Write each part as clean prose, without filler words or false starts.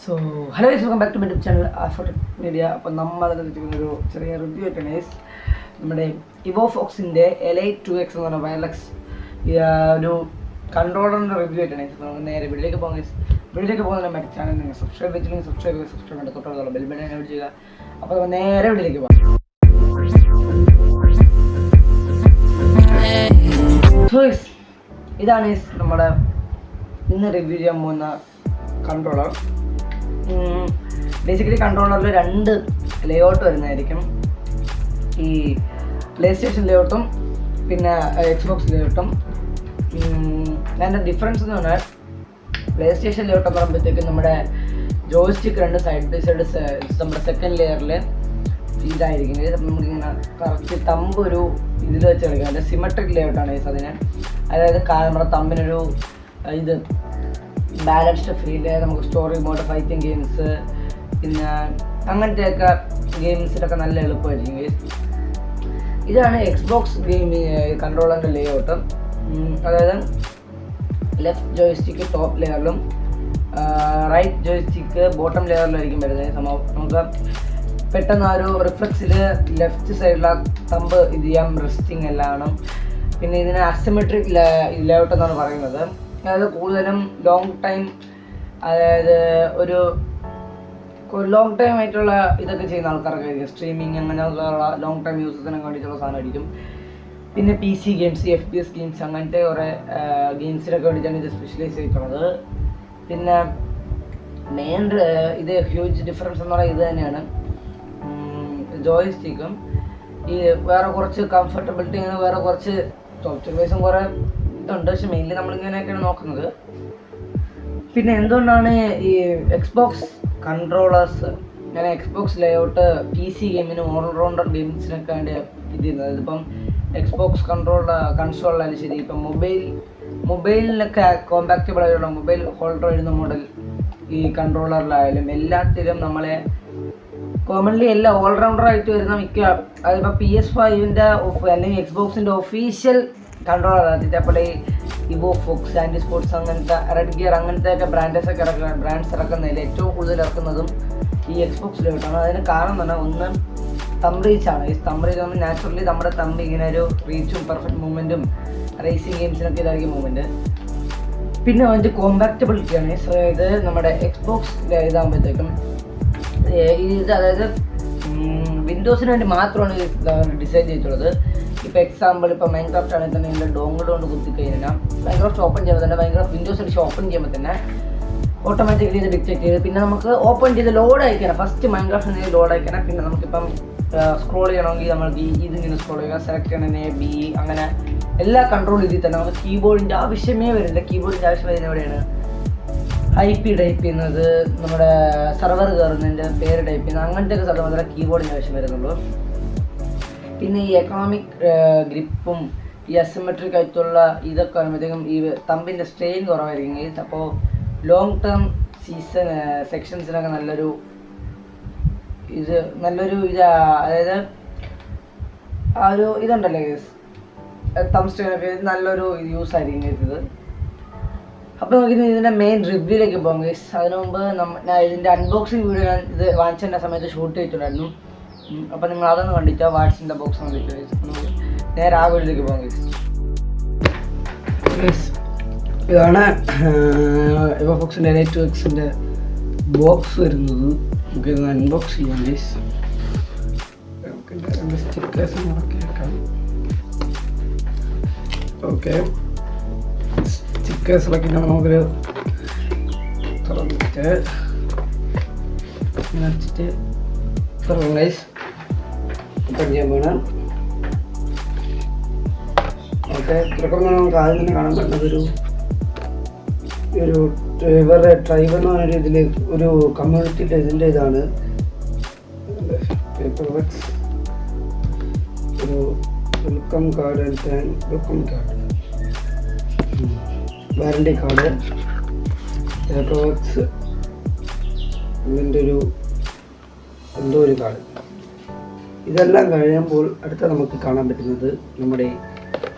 So hello guys, welcome back to my YouTube channel Afotech media. അപ്പോൾ നമ്മൾ ഒരു ചെറിയ റിവ്യൂ ആയിട്ടാണ് ഗൈസ്. നമ്മുടെ ഇവോ ഫോക്സിൻ്റെ Elite 2X എന്ന് പറഞ്ഞ വയർലെസ് ഒരു കൺട്രോളറിൻ്റെ റിവ്യൂ ആയിട്ടാണ് ഗൈസ്. നമുക്ക് നേരെ വീഡിയോയിലേക്ക് പോകാം ഗൈസ്. വീഡിയോയിലേക്ക് പോകുന്നതിന് മറ്റു ചാനൽ നിങ്ങൾ സബ്സ്ക്രൈബ് ചെയ്തില്ലെങ്കിൽ സബ്സ്ക്രൈബ് ചെയ്ത് തൊട്ടുള്ള ബെൽ ബട്ടൺ എനേബിൾ ചെയ്യുക. അപ്പോൾ നമ്മൾ നേരെ വീഡിയോയിലേക്ക് പോകാം. സോ ഗൈസ്, ഇതാണ് ഗൈസ് നമ്മുടെ ഇന്ന് റിവ്യൂ ചെയ്യാൻ പോകുന്ന കൺട്രോളർ. ബേസിക്കലി കൺട്രോളറിൽ രണ്ട് ലേഔട്ട് വരുന്നതായിരിക്കും. ഈ പ്ലേ സ്റ്റേഷൻ ലേഔട്ടും പിന്നെ എക്സ്ബോക്സ് ലേഔട്ടും. അതിൻ്റെ ഡിഫറൻസ് എന്ന് പറഞ്ഞാൽ പ്ലേ സ്റ്റേഷൻ ലേഔട്ട് എന്ന് പറയുമ്പോഴത്തേക്കും നമ്മുടെ ജോയ്സ്റ്റിക്ക് രണ്ട് സൈഡ് ബൈ സൈഡ് നമ്മുടെ സെക്കൻഡ് ലെയറിൽ ഇതായിരിക്കും. നമുക്കിങ്ങനെ കറക്റ്റ് തമ്പ് ഒരു ഇതിൽ വെച്ച് കളിക്കാം. അതിൻ്റെ സിമെട്രിക് ലേഔട്ടാണ് അതിന്. അതായത് നമ്മുടെ തമ്പിനൊരു ഇത് ബാലൻസ്ഡ് ഫീൽഡ്, നമുക്ക് സ്റ്റോറി മോഡ്, ഫൈറ്റിംഗ് ഗെയിംസ്, പിന്നെ അങ്ങനത്തെയൊക്കെ ഗെയിംസിലൊക്കെ നല്ല എളുപ്പമായിരിക്കും. ഇതാണ് എക്സ്ബോക്സ് കൺട്രോളറിൻ്റെ ലേഔട്ട്. അതായത് ലെഫ്റ്റ് ജോയ്സ്റ്റിക്ക് ടോപ്പ് ലെയറിലും റൈറ്റ് ജോയ്സ്റ്റിക്ക് ബോട്ടം ലെയറിലായിരിക്കും വരുന്നത്. സംഭവം നമുക്ക് പെട്ടെന്ന് ആ ഒരു റിഫ്ലക്സിൽ ലെഫ്റ്റ് സൈഡിലെ തമ്പ് ഇത് ചെയ്യാം, റെസ്റ്റിംഗ് എല്ലാം ആണ്. പിന്നെ ഇതിന് അസിമെട്രിക് ലേഔട്ട് എന്നാണ് പറയുന്നത്. അതായത് കൂടുതലും ലോങ് ടൈം, അതായത് ഒരു ലോങ് ടൈം ആയിട്ടുള്ള ഇതൊക്കെ ചെയ്യുന്ന ആൾക്കാരൊക്കെ ആയിരിക്കും. സ്ട്രീമിങ് അങ്ങനെയുള്ള ലോങ് ടൈം യൂസേഴ്സിനൊക്കെ വേണ്ടിയിട്ടുള്ള സാധനമായിരിക്കും. പിന്നെ PC ഗെയിംസ്, FPS ഗെയിംസ്, അങ്ങനത്തെ കുറേ ഗെയിംസിനൊക്കെ വേണ്ടിയിട്ടാണ് ഇത് സ്പെഷ്യലൈസ് ചെയ്തിട്ടുള്ളത്. പിന്നെ മെയിൻ ഇത് ഹ്യൂജ് ഡിഫറൻസ് എന്ന് പറയുന്നത് ഇത് തന്നെയാണ്. ജോയ്സ്റ്റിക്കും ഈ വേറെ കുറച്ച് കംഫർട്ടബിലിറ്റി, വേറെ കുറച്ച് സോഫ്റ്റ്വെയർ വൈസും കുറേ ഇതുണ്ട്. പക്ഷെ മെയിൻലി നമ്മളിങ്ങനെയൊക്കെയാണ് നോക്കുന്നത്. പിന്നെ എന്തുകൊണ്ടാണ് ഈ എക്സ്ബോക്സ് കൺട്രോളേഴ്സ് ഞാൻ എക്സ്ബോക്സ് ലേഔട്ട് PC ഗെയിമിനും ഓൾറൗണ്ടർ ഗെയിംസിനൊക്കെ വേണ്ടി ഇത് ചെയ്യുന്നത്? ഇതിപ്പം എക്സ്ബോക്സ് കൺസോളിലായാലും ശരി, ഇപ്പം മൊബൈലിലൊക്കെ കോമ്പാക്റ്റബിൾ ആയിട്ടുള്ള മൊബൈൽ ഹോൾഡർ വരുന്ന മോഡൽ ഈ കൺട്രോളറിലായാലും എല്ലാത്തിലും നമ്മളെ കോമൺലി എല്ലാ ഓൾറൗണ്ടറായിട്ട് വരുന്ന മിക്ക, അതിപ്പോൾ PS5 അല്ലെങ്കിൽ എക്സ്ബോക്സിൻ്റെ ഒഫീഷ്യൽ കൺട്രോളർ അതേപോലെ ഇവോ ഫോക്സ്, ആൻറ്റി സ്പോർട്സ്, അങ്ങനത്തെ റെഡ് ഗിയർ, അങ്ങനത്തെയൊക്കെ ബ്രാൻഡ്സ് ഇറക്കുന്നതിൽ ഏറ്റവും കൂടുതൽ ഇറക്കുന്നതും ഈ എക്സ്ബോക്സ് ലേഔട്ടാണ്. അതിന് കാരണം എന്ന് പറഞ്ഞാൽ ഒന്ന് തമ്പ് റീച്ചാണ്. ഈ തമ്പ് റീച്ച് നമ്മൾ നാച്ചുറലി നമ്മുടെ തമ്പ് ഇങ്ങനെ ഒരു റീച്ചും പെർഫെക്റ്റ് മൂവ്മെൻറ്റും റേസിംഗ് ഗെയിംസിനൊക്കെ ഇതായിരിക്കും മൂവ്മെൻറ്റ്. പിന്നെ അതിൻ്റെ കോമ്പാക്റ്റബിലിറ്റിയാണ്. ഇത് നമ്മുടെ എക്സ്ബോക്സ് ഇതാകുമ്പോഴത്തേക്കും ഇത് അതായത് വിൻഡോസിന് വേണ്ടി മാത്രമാണ് ഡിസൈൻ ചെയ്തിട്ടുള്ളത്. ഇപ്പോൾ എക്സാമ്പിൾ ഇപ്പോൾ മൈൻക്രാഫ്റ്റ് ആണെങ്കിൽ തന്നെ ഇതിൻ്റെ ഡോങ്കിൾ കൊണ്ട് കുത്തി കഴിഞ്ഞാൽ മൈൻക്രാഫ്റ്റ് ഓപ്പൺ ചെയ്യുമ്പോൾ തന്നെ വിൻഡോസ് അടിച്ച് ഓപ്പൺ ചെയ്യുമ്പോൾ തന്നെ ഓട്ടോമാറ്റിക്കലി ഇത് ഡിറ്റക്ട് ചെയ്ത് പിന്നെ നമുക്ക് ഓപ്പൺ ചെയ്ത് ലോഡ് അയക്കണം. ഫസ്റ്റ് മൈൻക്രാഫ്റ്റ് ലോഡ് അയക്കണം. പിന്നെ നമുക്കിപ്പം സ്ക്രോൾ ചെയ്യണമെങ്കിൽ നമ്മൾക്ക് ഇതിങ്ങനെ സ്ക്രോൾ ചെയ്യുക, സെലക്ട് ചെയ്യണം A, B, അങ്ങനെ എല്ലാ കൺട്രോൾ ഇതിൽ തന്നെ. നമുക്ക് കീബോർഡിൻ്റെ ആവശ്യമേ വരുന്നില്ല. കീബോർഡിൻ്റെ ആവശ്യം വരുന്നത് എവിടെയാണ്? IP ടൈപ്പ് ചെയ്യുന്നത്, നമ്മുടെ സെർവർ കയറുന്നതിൻ്റെ പേര് ടൈപ്പ് ചെയ്യുന്നത്, അങ്ങനത്തെയൊക്കെ സ്ഥലം മാത്രമേ കീബോർഡിൻ്റെ ആവശ്യം വരുന്നുള്ളൂ. പിന്നെ ഈ എക്കണോമിക് ഗ്രിപ്പും ഈ അസിമെട്രിക് ആയിട്ടുള്ള ഇതൊക്കെ വരുമ്പോഴത്തേക്കും ഈ തമ്പിൻ്റെ സ്ട്രെയിൻ കുറവായിരിക്കും. അപ്പോൾ ലോങ് ടേം സെക്ഷൻസിനൊക്കെ നല്ലൊരു അതായത് ആ ഒരു ഇതുണ്ടല്ലോ ഗേസ്, തമ്പ് സ്ട്രെയിനൊക്കെ നല്ലൊരു യൂസ് ആയിരിക്കും ഇത്. അപ്പോൾ നമുക്ക് ഇതിൻ്റെ മെയിൻ റിവ്യൂയിലേക്ക് പോകാം ഗേസ്. അതിനു മുമ്പ് ഞാൻ ഇതിൻ്റെ അൺബോക്സിങ് വീഡിയോ ഞാൻ ഇത് വാങ്ങിച്ചതിൻ്റെ സമയത്ത് ഷൂട്ട് ചെയ്തിട്ടുണ്ടായിരുന്നു. അപ്പോൾ നിങ്ങൾ അതൊന്ന് കണ്ടിട്ട് വാട്സിൻ്റെ ബോക്സ് കണ്ടിട്ട് നേരെ ആ വീട്ടിലേക്ക് പോകാം ഗൈസ്. ഇതാണ് ഇവോ ഫോക്സിൻ്റെ Elite 2Xൻ്റെ ബോക്സ് വരുന്നത്. നമുക്ക് ഇത് അൺബോക്സ് ചെയ്യാം ഗൈസ്. നമുക്ക് സ്റ്റിക്കേഴ്സ് നോക്കിയേക്കാം. ഓക്കെ, സ്റ്റിക്കേഴ്സിലൊക്കെ നമുക്കൊരു തുറന്നിട്ട് വെച്ചിട്ട് തുറക്കും ഗൈസ്. ചെയ്യാൻ വേണം. ഓക്കെ, തുറക്കുമ്പോൾ നമുക്ക് ആദ്യം തന്നെ കാണാൻ പറ്റുന്നത് ഒരു ഇവരുടെ ട്രൈബ് എന്ന് പറഞ്ഞ ഇതിൽ ഒരു കമ്മ്യൂണിറ്റിയുടെ ഇതിൻ്റെ ഇതാണ്. പേപ്പർ വർക്ക്സ്, ഒരു welcome card and welcome card, warranty card, paper works, ഇതിൻ്റെ എന്തോ ഒരു കാർഡ്. ഇതെല്ലാം കഴിയുമ്പോൾ അടുത്ത നമുക്ക് കാണാൻ പറ്റുന്നത് നമ്മുടെ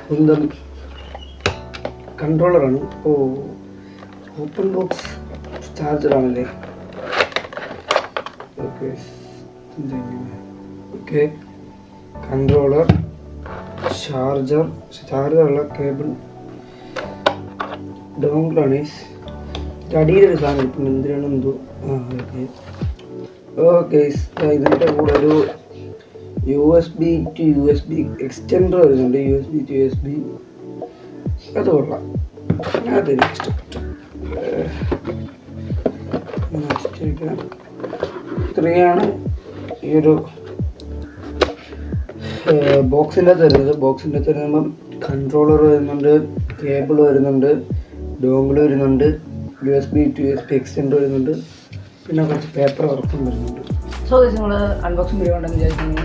സ്വന്തം കൺട്രോളറാണ്. ഓപ്പൺ ബോക്സ് ചാർജറാണല്ലേ. ഓക്കെ, കൺട്രോളർ, ചാർജറുള്ള കേബിൾ, ഡോങ്കിളാണ്. അടിയിലൊരു സാധനം ഇപ്പം എന്തിനാണ് എന്തോ. ഓക്കെ, ഇതിൻ്റെ കൂടെ ഒരു USB to USB എക്സ്റ്റൻഡർ വരുന്നുണ്ട്. USB to USB അത് കൊള്ളാം, അതെനിക്ക് ഇഷ്ടപ്പെട്ടു. ഇത്രയാണ് ഈ ഒരു ബോക്സിൻ്റെ തരുന്നത്. ബോക്സിൻ്റെ തരുമ്പം കൺട്രോളർ വരുന്നുണ്ട്, കേബിൾ വരുന്നുണ്ട്, ഡോങ്കിൾ വരുന്നുണ്ട്, USB to USB എക്സ്റ്റൻഡർ വരുന്നുണ്ട്, പിന്നെ കുറച്ച് പേപ്പർ വർക്കും വരുന്നുണ്ട്. സോ നിങ്ങൾ അൺബോക്സിങ് വീഡിയോ ഉണ്ടെന്ന് വിചാരിക്കുന്നു.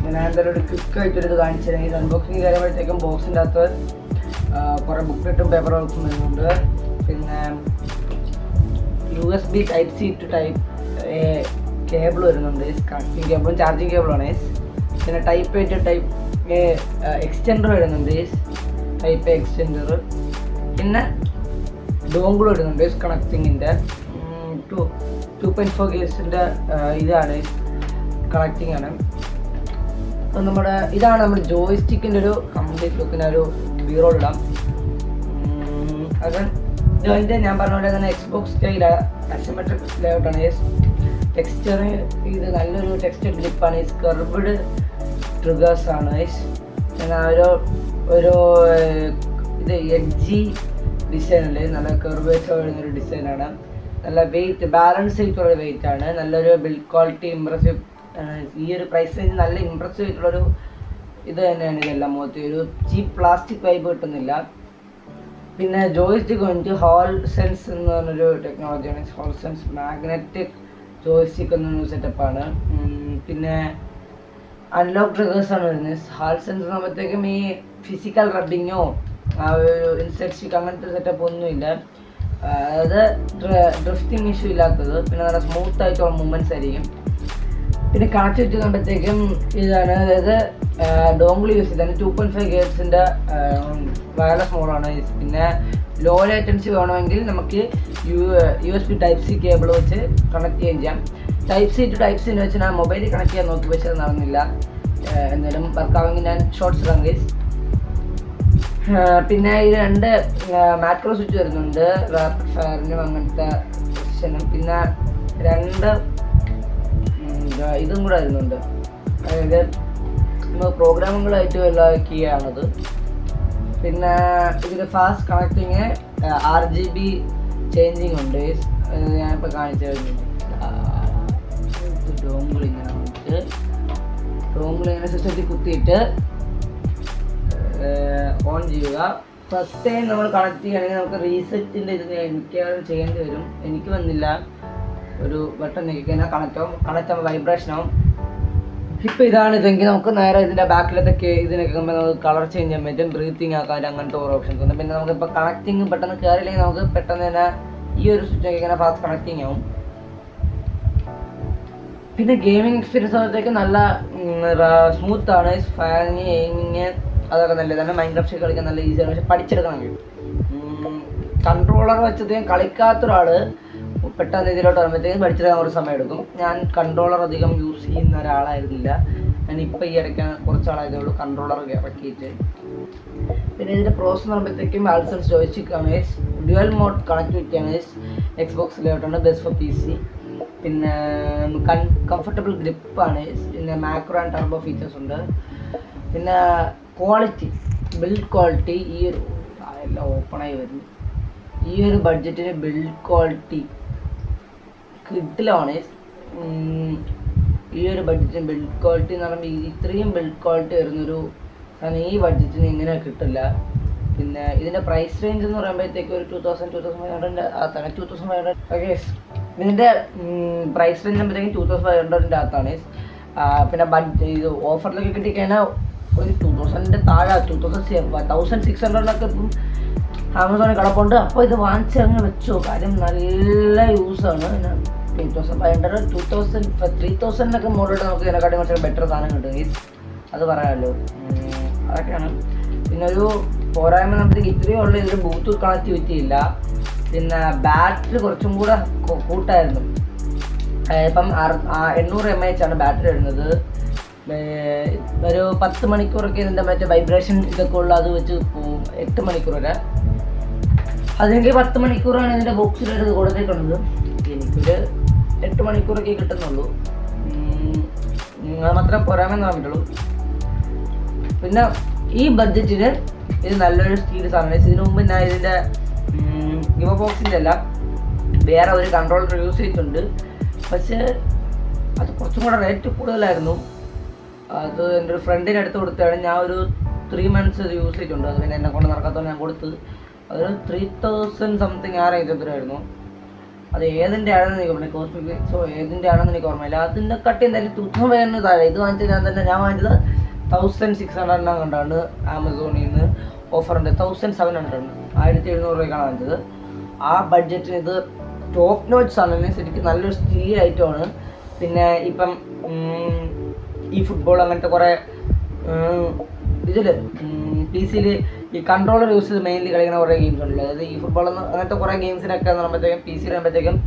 ഞാൻ എന്തായാലും ഒരു ക്വിക്കായിട്ടൊരു കാണിച്ചിരുന്നെങ്കിൽ അൺബോക്സിങ് കഴിയുമ്പോഴത്തേക്കും ബോക്സിൻ്റെ അകത്ത് കുറേ ബുക്ക്ലെറ്റും പേപ്പർ വർക്കും വരുന്നുണ്ട്. പിന്നെ USB Type C to Type A cable വരുന്നുണ്ട്, കണക്റ്റിംഗ് കേബിളും ചാർജിങ് കേബിളാണ്. പിന്നെ Type A to Type A extender വരുന്നുണ്ട്, Type A എക്സ്റ്റൻഡർ. പിന്നെ ഡോങ്കിൾ വരുന്നുണ്ട് കണക്റ്റിങ്ങിൻ്റെ 2.4 ഗേഴ്സിൻ്റെ ഇതാണ്, കണക്റ്റിംഗ് ആണ്. അപ്പം ഇതാണ് നമ്മുടെ ജോയ്സ്റ്റിക്കിൻ്റെ ഒരു കംപ്ലീറ്റ് ലുക്കിന് ഒരു ബീറോൾ ഇടാം. അത് ഇതിൻ്റെ ഞാൻ പറഞ്ഞ പോലെ തന്നെ എക്സ്ബോക്സ് സ്റ്റൈൽ അസിമെട്രിക് ലേഔട്ടാണ്. ടെക്സ്ചർ ഇത് നല്ലൊരു ടെക്സ്ചർ ഗ്രിപ്പാണ്. കർവ്ഡ് ട്രിഗേഴ്സ് ആണ്. പിന്നെ ഒരു ഇത് എഡ്ജി ഡിസൈനല്ലേ, നല്ല കർവേച്ചർ വരുന്നൊരു ഡിസൈനാണ്. നല്ല വെയിറ്റ്, ബാലൻസ് ആയിട്ടുള്ള വെയിറ്റ് ആണ്. നല്ലൊരു ബിൽഡ് ക്വാളിറ്റി, ഇമ്പ്രസീവ്. ഈ ഒരു പ്രൈസ് റേഞ്ച് നല്ല ഇമ്പ്രസീവ് ആയിട്ടുള്ളൊരു ഇത് തന്നെയാണ്. ഇതെല്ലാം മൊത്തം ഒരു ചീപ്പ് പ്ലാസ്റ്റിക് വൈബ് കിട്ടുന്നില്ല. പിന്നെ ജോയ്സ്റ്റിക് വന്നിട്ട് ഹോൾ സെൻസ് എന്ന് പറഞ്ഞൊരു ടെക്നോളജിയാണ്. ഹോൾ സെൻസ് മാഗ്നറ്റിക് ജോയ്സ്റ്റിക് എന്നൊരു സെറ്റപ്പാണ്. പിന്നെ അൺലോക്ക് ട്രിഗേഴ്സാണ് വരുന്നത്. ഹാൾ സെൻസ് ആകുമ്പോഴത്തേക്കും ഈ ഫിസിക്കൽ റബ്ബിങ്ങോ ആ ഒരു ഇൻസെക്ട്സിക്ക് അങ്ങനത്തെ സെറ്റപ്പ് ഒന്നുമില്ല. അതായത് ഡ്രിഫ്റ്റിംഗ് ഇഷ്യൂ ഇല്ലാത്തത്. പിന്നെ നല്ല സ്മൂത്ത് ആയിട്ടുള്ള മൂവ്മെൻറ്റ്സ് ആയിരിക്കും. പിന്നെ കണക്ട് വെച്ചുമ്പോഴത്തേക്കും ഇതാണ്, അതായത് ഡോങ്കിൾ യൂസ് ചെയ്താണ്. 2.5 ഗേഴ്സിൻ്റെ വയർലെസ് മോഡാണ്. പിന്നെ ലോ ലേറ്റൻസി വേണമെങ്കിൽ നമുക്ക് USB Type C കേബിൾ വെച്ച് കണക്ട് ചെയ്യുകയും ചെയ്യാം. Type C to Type C എന്ന് വെച്ച് ഞാൻ മൊബൈലിൽ കണക്ട് ചെയ്യാൻ നോക്കി, പക്ഷേ അത് നടന്നില്ല. എന്നാലും വർക്കാവെങ്കിൽ ഞാൻ ഷോർട്ട്സ് ഇടാം ഗൈസ്. പിന്നെ ഈ 2 മാക്രോ സ്വിച്ച് വരുന്നുണ്ട്, റാപ്പിഡ് ഫയറിനും അങ്ങനത്തെ സെക്ഷനും. പിന്നെ 2 ഇതും കൂടെ വരുന്നുണ്ട്, അതായത് നമ്മൾ പ്രോഗ്രാമുകളായിട്ട് ഉള്ള കീ ആണത്. പിന്നെ ഇതിൽ ഫാസ്റ്റ് കണക്റ്റിങ് RGB ചേഞ്ചിങ് ഉണ്ട്. ഞാനിപ്പോൾ കാണിച്ചു തരുന്നുണ്ട്. ഡോങ്കിൾ ഇങ്ങനെ സിസ്റ്റത്തിൽ കുത്തിയിട്ട് ഓൺ ചെയ്യുക. ഫസ്റ്റ് ടൈം നമ്മൾ കണക്ട് ചെയ്യുകയാണെങ്കിൽ നമുക്ക് റീസെറ്റിൻ്റെ ഇത് എനിക്കാണ് ചെയ്യേണ്ടി വരും. എനിക്ക് വന്നില്ല. ഒരു ബട്ടൺ ഞെക്കിക്കഴിഞ്ഞാൽ കണക്റ്റ് ആകുമ്പോൾ വൈബ്രേഷൻ ആവും. ഇപ്പോൾ ഇതാണ് ഇതെങ്കിൽ നമുക്ക് നേരെ ഇതിൻ്റെ ബാക്കിലത്തെ ഇതിനൊക്കെ നമുക്ക് കളർ ചേഞ്ച് ചെയ്യാൻ പറ്റും, ബ്രീത്തിങ് ആക്കാൻ, അങ്ങനത്തെ ഓരോ ഓപ്ഷൻസ് ഉണ്ട്. പിന്നെ നമുക്കിപ്പോൾ കണക്റ്റിങ് പെട്ടെന്ന് കയറിയില്ലെങ്കിൽ നമുക്ക് പെട്ടെന്ന് തന്നെ ഈ ഒരു സ്വിച്ച് ഇങ്ങനെ ഫാസ്റ്റ് കണക്റ്റിങ് ആവും. പിന്നെ ഗെയിമിംഗ് എക്സ്പീരിയൻസ് ആകുമ്പോഴത്തേക്ക് നല്ല സ്മൂത്താണ്. ഫയറിങ്, എയിമിങ് അതൊക്കെ നല്ലതാണ്. മൈൻക്രാഫ്റ്റ് കളിക്കാൻ നല്ല ഈസിയാണ്, പക്ഷെ പഠിച്ചെടുക്കണമെങ്കിൽ. കൺട്രോളർ വെച്ചത് കളിക്കാത്തൊരാൾ പെട്ടെന്ന് ഇതിലോട്ട് വരുമ്പോഴത്തേക്കും പഠിച്ചെടുക്കാൻ കുറച്ച് സമയം എടുക്കും. ഞാൻ കൺട്രോളർ അധികം യൂസ് ചെയ്യുന്ന ഒരാളായിരുന്നില്ല. ഞാനിപ്പോൾ ഈ ഇടയ്ക്കാണ് കുറച്ചാളായതേ ഉള്ളൂ കൺട്രോളർ ഇറക്കിയിട്ട്. പിന്നെ ഇതിൻ്റെ പ്രോസസ്സ് പറയുമ്പോഴത്തേക്കും ആൾസൺസ് ജോയ്സ്റ്റിക്കാണ്. ഡ്യുവൽ മോഡ് കണക്ടിവിറ്റിയാണ്. എക്സ്ബോക്സ് ലേഔട്ടാണ്, ബെസ്റ്റ് ഫോർ PC. പിന്നെ കംഫർട്ടബിൾ ഗ്രിപ്പാണ്. പിന്നെ മാക്രോ ആൻഡ് ടർബോ ഫീച്ചേഴ്സ് ഉണ്ട്. പിന്നെ ക്വാളിറ്റി, ബിൽഡ് ക്വാളിറ്റി ഈ ഒരു എല്ലാം ഓപ്പണായി വരും. ഈ ഒരു ബഡ്ജറ്റിന് ബിൽഡ് ക്വാളിറ്റി കിട്ടിലാണ്. ഈ ഒരു ബഡ്ജറ്റിന് ബിൽഡ് ക്വാളിറ്റി എന്ന് പറയുമ്പോൾ ഇത്രയും ബിൽഡ് ക്വാളിറ്റി വരുന്നൊരു കാരണം ഈ ബഡ്ജറ്റിന് ഇങ്ങനെ കിട്ടില്ല. പിന്നെ ഇതിൻ്റെ പ്രൈസ് റേഞ്ച് എന്ന് പറയുമ്പോഴത്തേക്ക് ഒരു 2,500 അകത്താണ്. 2,500 ഓക്കെ. ഇതിൻ്റെ പ്രൈസ് റേഞ്ച് ആകുമ്പോഴത്തേക്കും 2,500 അകത്താണ്. പിന്നെ ഇത് ഓഫറിലൊക്കെ കിട്ടിക്കഴിഞ്ഞാൽ ഒരു 2,000 താഴെ 1,600 ഇപ്പം ആമസോണിൽ കിടപ്പുണ്ട്. അപ്പോൾ ഇത് വാങ്ങിച്ച് അങ്ങ് വെച്ചോ, കാര്യം നല്ല യൂസാണ്. പിന്നെ 2,500 3,000 മുകളിലോട്ട് നമുക്ക് ഇതിനെക്കാട്ടി കുറച്ച് ബെറ്റർ സാധനം കിട്ടും. അത് പറയാമല്ലോ. അതൊക്കെയാണ്. പിന്നെ ഒരു പോരായ്മ നമുക്ക് ഇത്രയേ ഉള്ളൂ, ഇതൊരു ബ്ലൂടൂത്ത് കണക്ടിവിറ്റി ഇല്ല. പിന്നെ ബാറ്ററി കുറച്ചും കൂടെ കൂട്ടായിരുന്നു. ഇപ്പം 800 mAh ആണ് ബാറ്ററി വരുന്നത്. ഒരു 10 മണിക്കൂറൊക്കെ ഇതിൻ്റെ മറ്റേ വൈബ്രേഷൻ ഇതൊക്കെ ഉള്ള അത് വെച്ച് 8 മണിക്കൂർ വരെ. അതെനിക്ക് 10 മണിക്കൂറാണ് ഇതിൻ്റെ ബോക്സിലായിട്ട് കൊടുത്തിട്ടുള്ളത്. എനിക്കൊരു 8 മണിക്കൂറൊക്കെ കിട്ടുന്നുള്ളൂ. മാത്രം പോരാമെന്ന് പറഞ്ഞിട്ടുള്ളൂ. പിന്നെ ഈ ബഡ്ജറ്റിന് ഇത് നല്ലൊരു സ്റ്റീൽ സാധനമാണ്. ഇതിനു മുമ്പ് ഞാൻ ഇതിൻ്റെ ഗിമോ ബോക്സിൻ്റെ അല്ല വേറെ ഒരു കൺട്രോളർ യൂസ് ചെയ്തിട്ടുണ്ട്. പക്ഷേ അത് കുറച്ചും കൂടെ റേറ്റ് കൂടുതലായിരുന്നു. അത് എൻ്റെ ഒരു ഫ്രണ്ടിന് അടുത്ത് കൊടുത്തതാണ്. ഞാൻ ഒരു 3 months ഇത് യൂസ് ചെയ്തിട്ടുണ്ട്. അത് പിന്നെ എന്നെ കൊണ്ട് നടക്കാത്തതുകൊണ്ട് ഞാൻ കൊടുത്ത് അതൊരു 3000 സംതിങ് ആ റേഞ്ച് എത്രയായിരുന്നു. അത് ഏതിൻ്റെ ആണെന്ന് എനിക്ക് ഓർമ്മയില്ല. കോസ്മിക് സോ ഏതിൻ്റെ ആണെന്ന് എനിക്ക് ഓർമ്മയില്ല. അതിൻ്റെ കട്ടി എന്തായാലും 2000 താഴെ. ഇത് വാങ്ങിച്ചത് ഞാൻ വാങ്ങിച്ചത് 1600 കണ്ടാണ് ആമസോണിൽ നിന്ന് ഓഫറുണ്ട്. 1700 1700 രൂപയ്ക്കാണ് വാങ്ങിച്ചത്. ആ ബഡ്ജറ്റിന് ഇത് ടോപ്പ് നോച്ച് ആണ്. ശരിക്കും നല്ലൊരു സ്റ്റീൽ ഐറ്റമാണ്. പിന്നെ ഇപ്പം ഈ ഫുട്ബോൾ അങ്ങനത്തെ കുറേ ഇതിൽ PC-യിൽ ഈ കൺട്രോളർ യൂസ് ചെയ്ത് മെയിൻലി കളിക്കുന്ന കുറേ ഗെയിംസ് ഉണ്ടല്ലോ. അതായത് ഈ ഫുട്ബോൾ അങ്ങനത്തെ കുറേ ഗെയിംസിനൊക്കെ എന്ന് പറയുമ്പോഴത്തേക്കും PC-യിൽ വരുമ്പോഴത്തേക്കും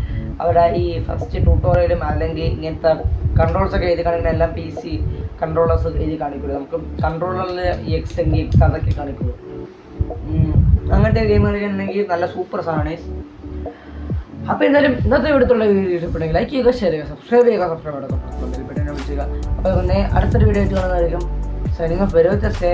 അവിടെ ഈ ഫസ്റ്റ് ട്യൂട്ടോറിയലും അല്ലെങ്കിൽ ഇങ്ങനത്തെ കൺട്രോൾസൊക്കെ എഴുതി കാണിക്കുന്ന എല്ലാം PC കൺട്രോളേഴ്സ് എഴുതി കാണിക്കുള്ളൂ. നമുക്ക് കൺട്രോളറിൽ X അതൊക്കെ കാണിക്കുള്ളൂ. അങ്ങനത്തെ ഗെയിം കളിക്കണമെങ്കിൽ നല്ല സൂപ്പർ സാധനമാണ്. അപ്പോൾ എന്തായാലും ഇന്നത്തെ വീഡിയോത്തുള്ള വീഡിയോ ഇഷ്ടപ്പെട്ടെങ്കിൽ ലൈക്ക് ചെയ്യുക, ഷെയർ ചെയ്യുക, സബ്സ്ക്രൈബ് ചെയ്യുക, സബ്സ്ക്രൈബ് ചെയ്യുക. അപ്പോൾ പിന്നെ അടുത്തൊരു വീഡിയോ ആയിട്ട് കാണുന്നതായിരിക്കും. Signing off. Very much.